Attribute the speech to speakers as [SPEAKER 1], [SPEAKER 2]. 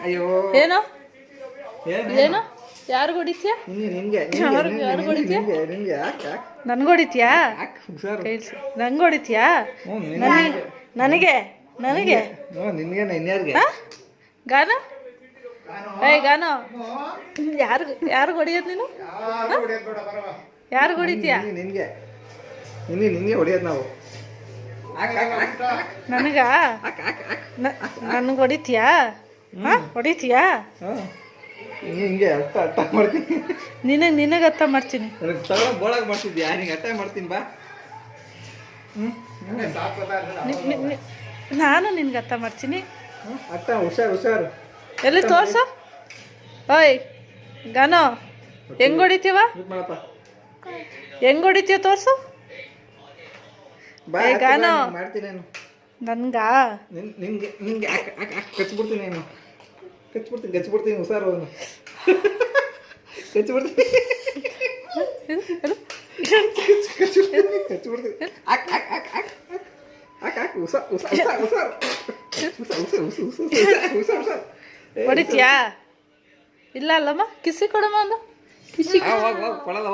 [SPEAKER 1] ಅಯ್ಯೋ
[SPEAKER 2] ಏನೋ ಏನೋ ಯಾರು ಹೊಡಿತೀಯ?
[SPEAKER 1] ನಿನ್ಗೆ
[SPEAKER 2] ಯಾರು ಹೊಡಿತೀಯ?
[SPEAKER 1] ನಿನ್ಗೆ ಯಾಕೆ
[SPEAKER 2] ನನ್ಗೆ ಹೊಡಿತೀಯಾ?
[SPEAKER 1] ಹುಷಾರು.
[SPEAKER 2] ನಂಗೆ ಹೊಡಿತೀಯಾ? ನನಗೆ ನನಗೆ
[SPEAKER 1] ನಿನ್ಗೆ ಇನ್ಯಾರಿಗೆ
[SPEAKER 2] ಗಾನ ಏಯ್ ಗಾನೋ ಯಾರು ಹೊಡಿಯೋದು ನೀನು? ಯಾರು ಹೊಡಿತೀಯಾ?
[SPEAKER 1] ನಿನ್ಗೆ ನಿನ್ಗೆ ಹೊಡಿಯೋದು ನಾವು.
[SPEAKER 2] ನನಗ ನನಗೆ ಹೊಡಿತೀಯಾ? ಹೊಡಿತೀಯಾ?
[SPEAKER 1] ಹಿಂಗೆ ಅರ್ಥ ಅರ್ಥ ಮಾಡ್ತೀನಿ.
[SPEAKER 2] ನಿನಗೆ ಅರ್ಥ ಮಾಡ್ತೀನಿ.
[SPEAKER 1] ನನಗೆ ತಗೊಳ ಬೋಳಾಗ ಮಾಡ್ತಿದ್ಯಾ? ನಿಂಗೆ ಅರ್ಥ ಮಾಡ್ತೀನಿ ಬಾ.
[SPEAKER 2] ನಾನು ನಿನ್ಗೆ ಅರ್ಥ ಮಾಡ್ತೀನಿ.
[SPEAKER 1] ಅರ್ಥ ಹುಷಾರು.
[SPEAKER 2] ಎಲ್ಲಿ ತೋರ್ಸು. ಓಯ್ ಗಾನೋ ಹೆಂಗ್ ಹೊಡಿತೀವ? ಹೆಂಗ್ ಹೊಡಿತೀಯ ತೋರ್ಸು. ಏ ಗಾನೋ
[SPEAKER 1] ಮಾಡ್ತೀನಿ
[SPEAKER 2] ನನ್ಗ
[SPEAKER 1] ನಿಂಗೆ ನಿಂಗೆ ಕಚ್ಬಿಡ್ತೀನಿ ಗಚ್ಬಿಡ್ತೀನಿ ಹುಷಾರು. ಕಚ್ಬಿಡ್ತೀನಿ
[SPEAKER 2] ಹೊಡಿತೀಯಾ? ಇಲ್ಲ ಅಲ್ಲಮ್ಮ ಕಿಸಿ ಕೊಡಮ್ಮ ಒಂದು ಕಿಸಿ
[SPEAKER 1] ಕೊಡಲ್ಲ.